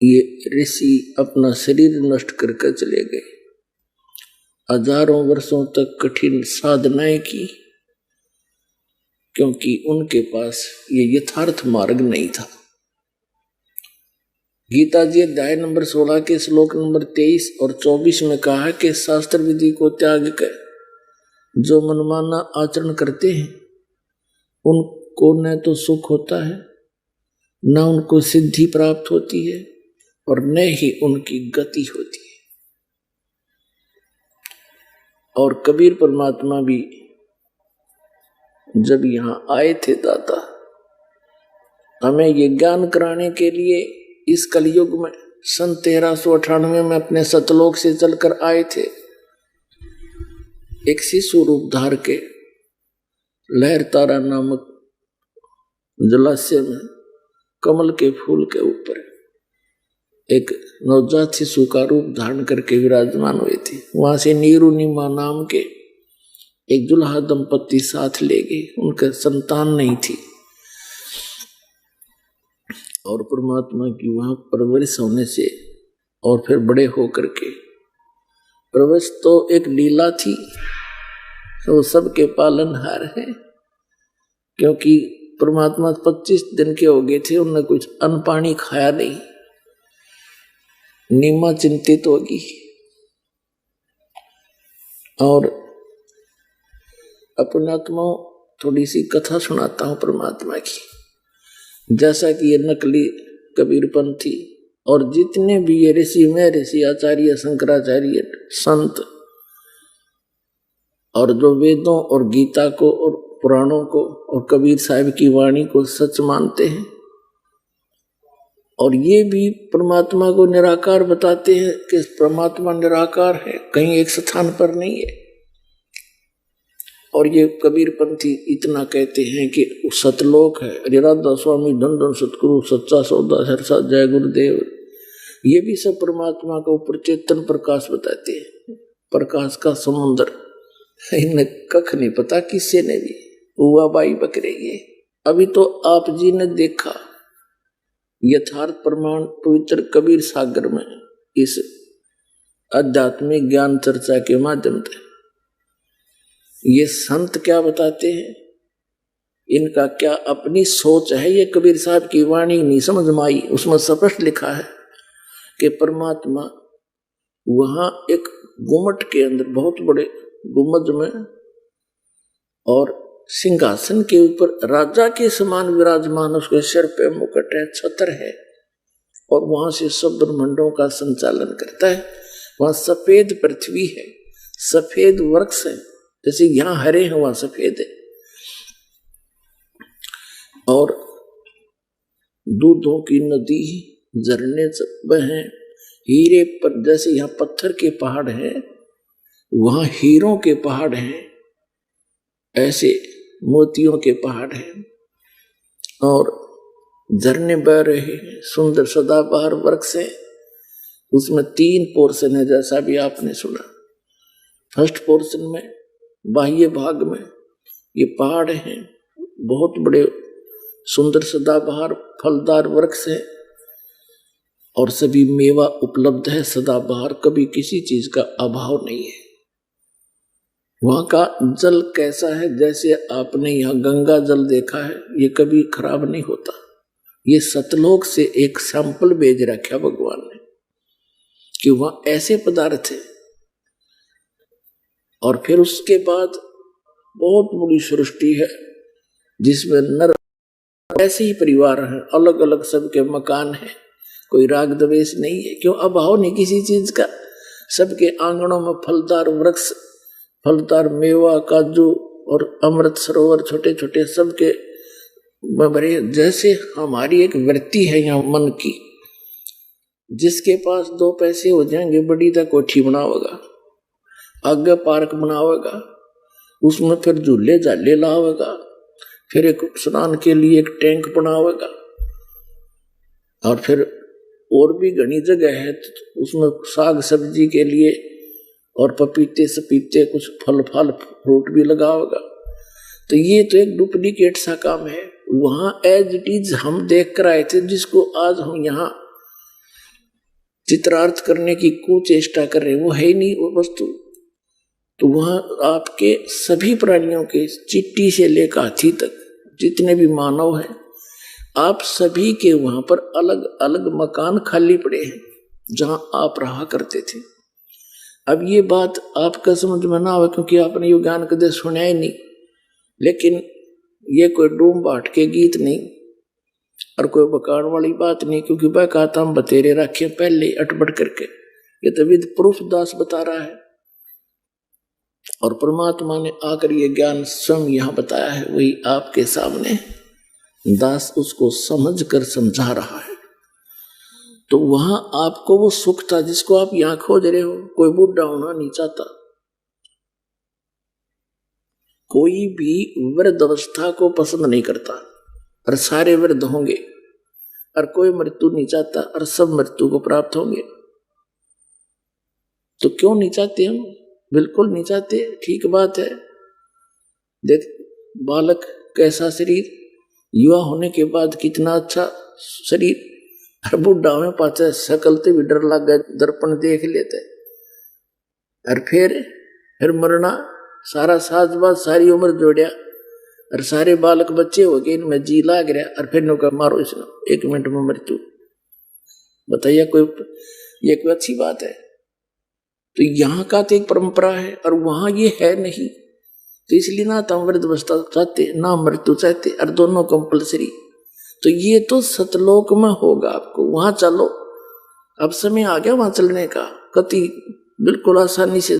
ये ऋषि अपना शरीर नष्ट करके चले गए। हजारों वर्षों तक कठिन साधनाएं की, क्योंकि उनके पास ये यथार्थ मार्ग नहीं था। गीता जी अध्याय नंबर 16 के श्लोक नंबर 23 और 24 में कहा है कि शास्त्र विधि को त्याग कर जो मनमाना आचरण करते हैं उनको न तो सुख होता है, न उनको सिद्धि प्राप्त होती है और न ही उनकी गति होती है। और कबीर परमात्मा भी जब यहां आए थे दाता, हमें ये ज्ञान कराने के लिए इस कलयुग में सन 1398 में अपने सतलोक से चलकर आए थे। एक शिशु रूप धार के लहर तारा नामक जलाशय में कमल के फूल के ऊपर एक नवजात शिशु का रूप धारण करके विराजमान हुए थे। वहां से नीरू नीमा नाम के एक दुल्हा दंपति साथ ले गए, उनके संतान नहीं थी और परमात्मा की वहां परवरिश होने से और फिर बड़े होकर के परवरिश तो एक लीला थी, तो सबके पालनहार है, क्योंकि परमात्मा 25 दिन के हो गए थे, उन्होंने कुछ अन्न पानी खाया नहीं। नीमा चिंतित होगी और अपने आत्मा थोड़ी सी कथा सुनाता हूं परमात्मा की। जैसा कि ये नकली कबीरपंथी और जितने भी ये ऋषि में ऋषि आचार्य शंकराचार्य संत और जो वेदों और गीता को और पुराणों को और कबीर साहिब की वाणी को सच मानते हैं और ये भी परमात्मा को निराकार बताते हैं कि परमात्मा निराकार है, कहीं एक स्थान पर नहीं है। और ये कबीरपंथी इतना कहते हैं कि सतलोक है, राधा स्वामी धन धन सतगुरु सच्चा सौदा सरसा जय गुरुदेव, ये भी सब परमात्मा का ऊपर चेतन प्रकाश बताते हैं, प्रकाश का समुद्र। इन्हें कख नहीं पता किसी ने भी, हुआ बाई बकरे ये। अभी तो आप जी ने देखा यथार्थ प्रमाण पवित्र कबीर सागर में इस आध्यात्मिक ज्ञान चर्चा के माध्यम से ये संत क्या बताते हैं, इनका क्या अपनी सोच है। ये कबीर साहब की वाणी नहीं समझ में आई, उसमें स्पष्ट लिखा है कि परमात्मा वहां एक गुम्मट के अंदर बहुत बड़े गुम्बद में और सिंहासन के ऊपर राजा के समान विराजमान, उसके सिर पे मुकुट है, छत्र है और वहां से सब ब्रह्मांडों का संचालन करता है। वहां सफेद पृथ्वी है, सफेद वृक्ष है, जैसे यहां हरे हैं वहां सफेद है, और दूधों की नदी झरने बहे, हीरे पर जैसे यहां पत्थर के पहाड़ हैं वहां हीरों के पहाड़ हैं, ऐसे मोतियों के पहाड़ हैं और झरने बह रहे हैं, सुंदर सदाबहार वृक्ष है। उसमें 3 पोर्शन है, जैसा भी आपने सुना। फर्स्ट पोर्शन में बाह्य भाग में ये पहाड़ हैं, बहुत बड़े सुंदर सदाबहार फलदार वृक्ष है और सभी मेवा उपलब्ध है सदाबहार, कभी किसी चीज का अभाव नहीं है। वहां का जल कैसा है, जैसे आपने यहाँ गंगा जल देखा है, ये कभी खराब नहीं होता। ये सतलोक से एक सैंपल भेज रखा भगवान ने कि वहां ऐसे पदार्थ है। और फिर उसके बाद बहुत बड़ी सृष्टि है जिसमें नर ऐसे ही परिवार हैं, अलग अलग सबके मकान हैं, कोई राग द्वेष नहीं है, क्यों अभाव नहीं किसी चीज का। सबके आंगनों में फलदार वृक्ष, फलदार मेवा, काजू और अमृत सरोवर छोटे छोटे सबके भरे। जैसे हमारी एक वृत्ति है यहाँ मन की, जिसके पास 2 पैसे हो जाएंगे बड़ी तक कोठी बनावेगा, आगे पार्क बनावेगा, उसमें फिर झूले झाले लावेगा, फिर एक स्नान के लिए एक टैंक बनावेगा और फिर और भी घनी जगह है तो उसमें साग सब्जी के लिए और पपीते सपीते कुछ फल फ्रूट भी लगावेगा। तो ये तो एक डुप्लीकेट सा काम है। वहां एज इट इज हम देख कर आए थे, जिसको आज हम यहाँ चित्रार्थ करने की कुचेष्टा कर रहे, वो है ही नहीं वो वस्तु। तो वहां आपके सभी प्राणियों के, चींटी से लेकर हाथी तक जितने भी मानव हैं, आप सभी के वहां पर अलग अलग मकान खाली पड़े हैं जहां आप रहा करते थे। अब ये बात आपका समझ में ना आवे क्योंकि आपने ये ज्ञान कदे सुना ही नहीं, लेकिन ये कोई डूम बाट के गीत नहीं और कोई बकान वाली बात नहीं, क्योंकि वह कहता हम बतेरे रखे पहले अटपट करके। ये तो विद प्रूफ दास बता रहा है और परमात्मा ने आकर ये ज्ञान स्वयं यहां बताया है, वही आपके सामने दास उसको समझ कर समझा रहा है। तो वहां आपको वो सुख था जिसको आप यहां खोज रहे हो। कोई बुढ़ा होना नहीं चाहता, कोई भी वृद्ध अवस्था को पसंद नहीं करता और सारे वृद्ध होंगे, और कोई मृत्यु नहीं चाहता और सब मृत्यु को प्राप्त होंगे। तो क्यों नहीं चाहते हम? बिल्कुल नहीं चाहते, ठीक बात है। देख बालक कैसा शरीर, युवा होने के बाद कितना अच्छा शरीर, और बुढ़ा में पाचा सकलते भी डर लग गए, दर्पण देख लेते, और फिर मरना, सारा साजबाज सारी उम्र जोड़िया और सारे बालक बच्चे हो गए, इनमें जी लाग रहा, और फिर नौका मारो इसने 1 मिनट में मृत्यु। बताइए ये कोई अच्छी बात है? तो यहाँ का तो एक परंपरा है और वहां ये है नहीं, तो इसलिए ना तो वृद्ध अवस्था चाहते ना मृत्यु चाहते, और दोनों कंपलसरी। तो ये तो सतलोक में होगा, आपको वहां चलो, अब समय आ गया वहां चलने का, कति बिल्कुल आसानी से